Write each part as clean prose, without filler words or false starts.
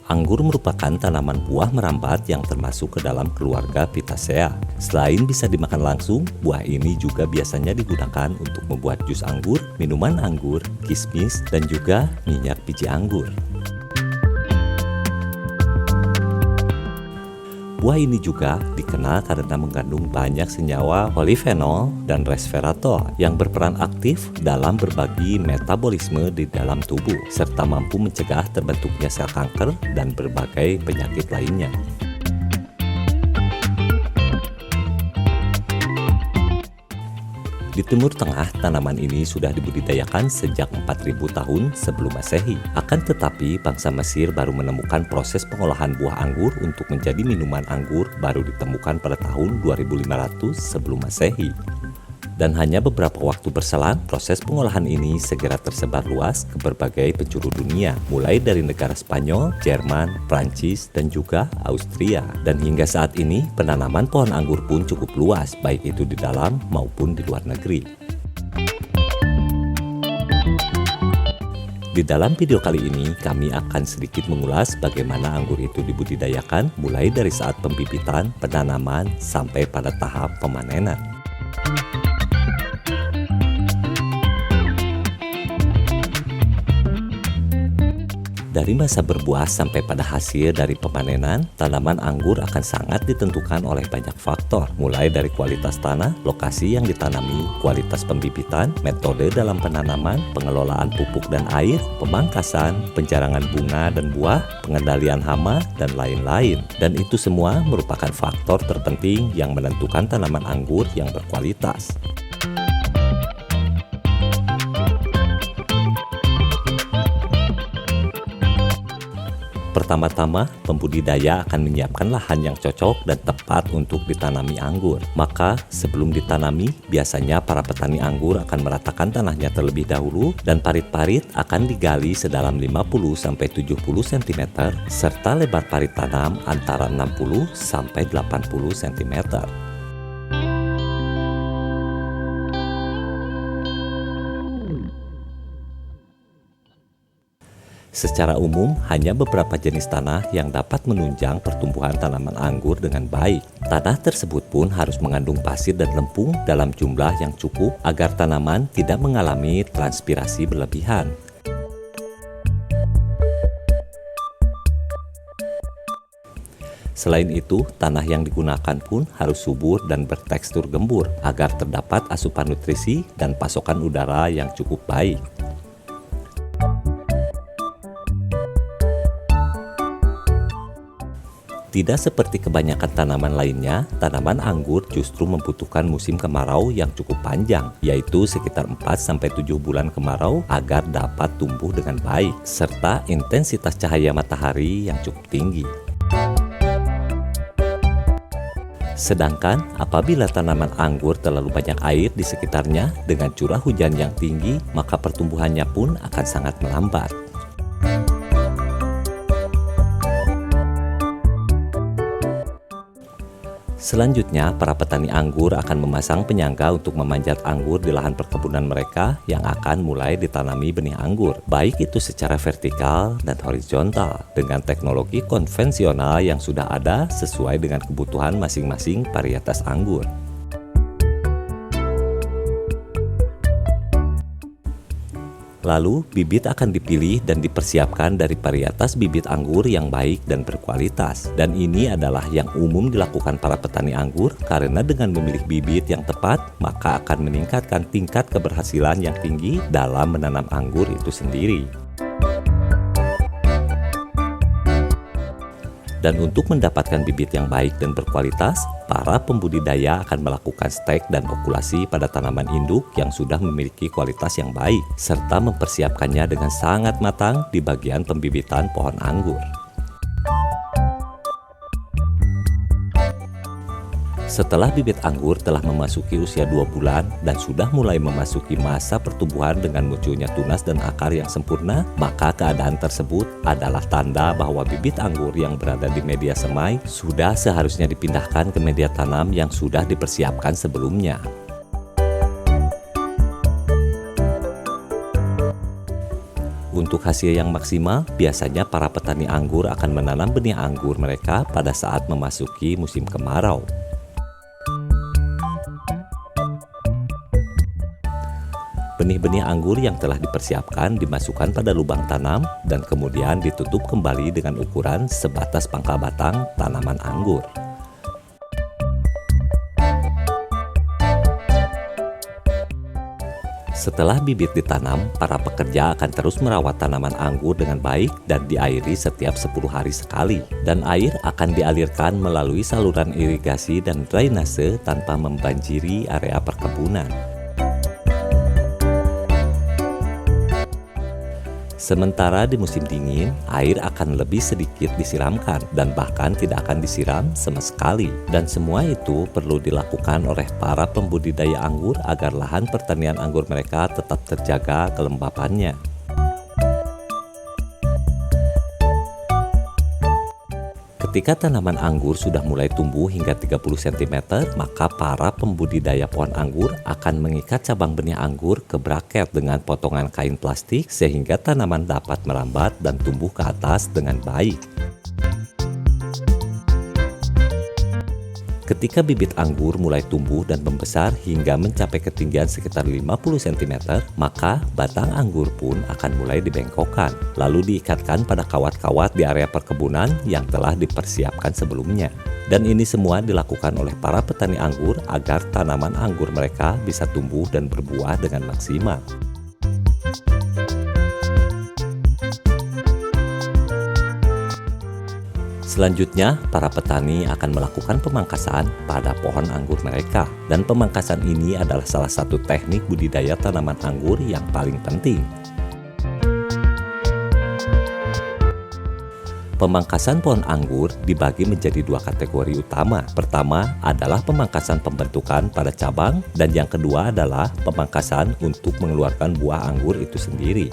Anggur merupakan tanaman buah merambat yang termasuk ke dalam keluarga Pitacea. Selain bisa dimakan langsung, buah ini juga biasanya digunakan untuk membuat jus anggur, minuman anggur, kismis, dan juga minyak biji anggur. Buah ini juga dikenal karena mengandung banyak senyawa polifenol dan resveratrol yang berperan aktif dalam berbagi metabolisme di dalam tubuh, serta mampu mencegah terbentuknya sel kanker dan berbagai penyakit lainnya. Di Timur Tengah, tanaman ini sudah dibudidayakan sejak 4000 tahun sebelum Masehi. Akan tetapi, bangsa Mesir baru menemukan proses pengolahan buah anggur untuk menjadi minuman anggur baru ditemukan pada tahun 2500 sebelum Masehi. Dan hanya beberapa waktu berselang, proses pengolahan ini segera tersebar luas ke berbagai penjuru dunia, mulai dari negara Spanyol, Jerman, Prancis, dan juga Austria. Dan hingga saat ini, penanaman pohon anggur pun cukup luas, baik itu di dalam maupun di luar negeri. Di dalam video kali ini, kami akan sedikit mengulas bagaimana anggur itu dibudidayakan, mulai dari saat pembibitan, penanaman, sampai pada tahap pemanenan. Dari masa berbuah sampai pada hasil dari pemanenan, tanaman anggur akan sangat ditentukan oleh banyak faktor, mulai dari kualitas tanah, lokasi yang ditanami, kualitas pembibitan, metode dalam penanaman, pengelolaan pupuk dan air, pemangkasan, penjarangan bunga dan buah, pengendalian hama, dan lain-lain. Dan itu semua merupakan faktor terpenting yang menentukan tanaman anggur yang berkualitas. Pertama-tama, pembudidaya akan menyiapkan lahan yang cocok dan tepat untuk ditanami anggur. Maka, sebelum ditanami, biasanya para petani anggur akan meratakan tanahnya terlebih dahulu dan parit-parit akan digali sedalam 50-70 cm serta lebar parit tanam antara 60-80 cm. Secara umum, hanya beberapa jenis tanah yang dapat menunjang pertumbuhan tanaman anggur dengan baik. Tanah tersebut pun harus mengandung pasir dan lempung dalam jumlah yang cukup agar tanaman tidak mengalami transpirasi berlebihan. Selain itu, tanah yang digunakan pun harus subur dan bertekstur gembur agar terdapat asupan nutrisi dan pasokan udara yang cukup baik. Tidak seperti kebanyakan tanaman lainnya, tanaman anggur justru membutuhkan musim kemarau yang cukup panjang, yaitu sekitar 4-7 bulan kemarau agar dapat tumbuh dengan baik, serta intensitas cahaya matahari yang cukup tinggi. Sedangkan apabila tanaman anggur terlalu banyak air di sekitarnya dengan curah hujan yang tinggi, maka pertumbuhannya pun akan sangat melambat. Selanjutnya, para petani anggur akan memasang penyangga untuk memanjat anggur di lahan perkebunan mereka yang akan mulai ditanami benih anggur, baik itu secara vertikal dan horizontal, dengan teknologi konvensional yang sudah ada sesuai dengan kebutuhan masing-masing varietas anggur. Lalu, bibit akan dipilih dan dipersiapkan dari varietas bibit anggur yang baik dan berkualitas. Dan ini adalah yang umum dilakukan para petani anggur karena dengan memilih bibit yang tepat, maka akan meningkatkan tingkat keberhasilan yang tinggi dalam menanam anggur itu sendiri. Dan untuk mendapatkan bibit yang baik dan berkualitas, para pembudidaya akan melakukan stek dan okulasi pada tanaman induk yang sudah memiliki kualitas yang baik, serta mempersiapkannya dengan sangat matang di bagian pembibitan pohon anggur. Setelah bibit anggur telah memasuki usia 2 bulan dan sudah mulai memasuki masa pertumbuhan dengan munculnya tunas dan akar yang sempurna, maka keadaan tersebut adalah tanda bahwa bibit anggur yang berada di media semai sudah seharusnya dipindahkan ke media tanam yang sudah dipersiapkan sebelumnya. Untuk hasil yang maksimal, biasanya para petani anggur akan menanam benih anggur mereka pada saat memasuki musim kemarau. Benih-benih anggur yang telah dipersiapkan dimasukkan pada lubang tanam dan kemudian ditutup kembali dengan ukuran sebatas pangkal batang tanaman anggur. Setelah bibit ditanam, para pekerja akan terus merawat tanaman anggur dengan baik dan diairi setiap 10 hari sekali. Dan air akan dialirkan melalui saluran irigasi dan drainase tanpa membanjiri area perkebunan. Sementara di musim dingin, air akan lebih sedikit disiramkan dan bahkan tidak akan disiram sama sekali. Dan semua itu perlu dilakukan oleh para pembudidaya anggur agar lahan pertanian anggur mereka tetap terjaga kelembapannya. Ketika tanaman anggur sudah mulai tumbuh hingga 30 cm, maka para pembudidaya pohon anggur akan mengikat cabang benih anggur ke braket dengan potongan kain plastik sehingga tanaman dapat merambat dan tumbuh ke atas dengan baik. Ketika bibit anggur mulai tumbuh dan membesar hingga mencapai ketinggian sekitar 50 cm, maka batang anggur pun akan mulai dibengkokkan, lalu diikatkan pada kawat-kawat di area perkebunan yang telah dipersiapkan sebelumnya. Dan ini semua dilakukan oleh para petani anggur agar tanaman anggur mereka bisa tumbuh dan berbuah dengan maksimal. Selanjutnya, para petani akan melakukan pemangkasan pada pohon anggur mereka. Dan pemangkasan ini adalah salah satu teknik budidaya tanaman anggur yang paling penting. Pemangkasan pohon anggur dibagi menjadi dua kategori utama. Pertama adalah pemangkasan pembentukan pada cabang, dan yang kedua adalah pemangkasan untuk mengeluarkan buah anggur itu sendiri.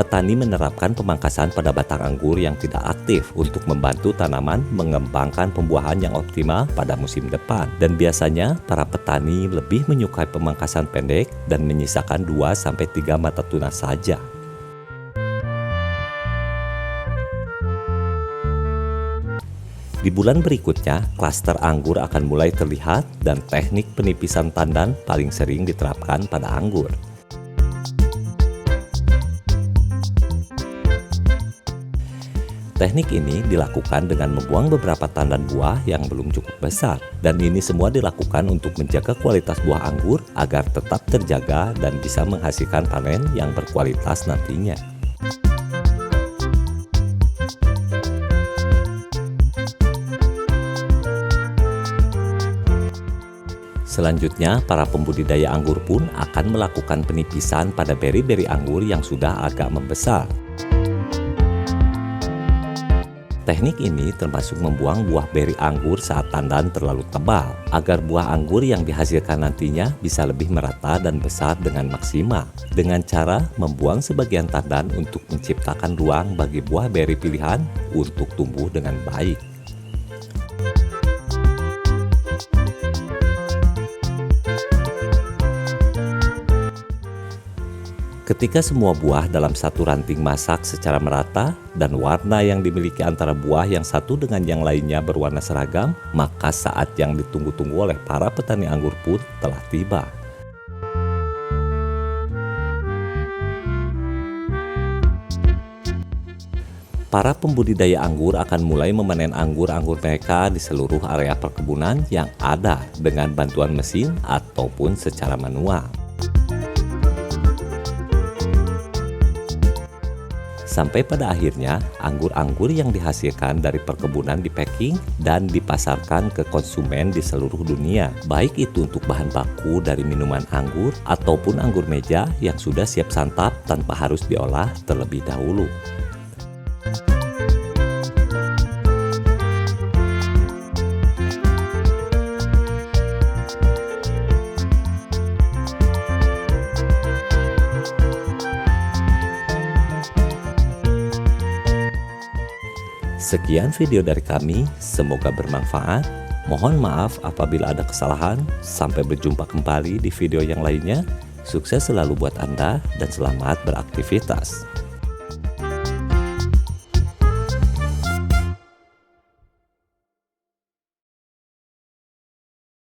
Petani menerapkan pemangkasan pada batang anggur yang tidak aktif untuk membantu tanaman mengembangkan pembuahan yang optimal pada musim depan. Dan biasanya para petani lebih menyukai pemangkasan pendek dan menyisakan 2-3 mata tunas saja. Di bulan berikutnya, klaster anggur akan mulai terlihat dan teknik penipisan tandan paling sering diterapkan pada anggur. Teknik ini dilakukan dengan membuang beberapa tandan buah yang belum cukup besar. Dan ini semua dilakukan untuk menjaga kualitas buah anggur agar tetap terjaga dan bisa menghasilkan panen yang berkualitas nantinya. Selanjutnya, para pembudidaya anggur pun akan melakukan penipisan pada beri-beri anggur yang sudah agak membesar. Teknik ini termasuk membuang buah beri anggur saat tandan terlalu tebal, agar buah anggur yang dihasilkan nantinya bisa lebih merata dan besar dengan maksimal. Dengan cara membuang sebagian tandan untuk menciptakan ruang bagi buah beri pilihan untuk tumbuh dengan baik. Ketika semua buah dalam satu ranting masak secara merata dan warna yang dimiliki antara buah yang satu dengan yang lainnya berwarna seragam, maka saat yang ditunggu-tunggu oleh para petani anggur pun telah tiba. Para pembudidaya anggur akan mulai memanen anggur-anggur mereka di seluruh area perkebunan yang ada dengan bantuan mesin ataupun secara manual. Sampai pada akhirnya, anggur-anggur yang dihasilkan dari perkebunan dipacking dan dipasarkan ke konsumen di seluruh dunia. Baik itu untuk bahan baku dari minuman anggur ataupun anggur meja yang sudah siap santap tanpa harus diolah terlebih dahulu. Sekian video dari kami, semoga bermanfaat. Mohon maaf apabila ada kesalahan. Sampai berjumpa kembali di video yang lainnya. Sukses selalu buat Anda dan selamat beraktivitas.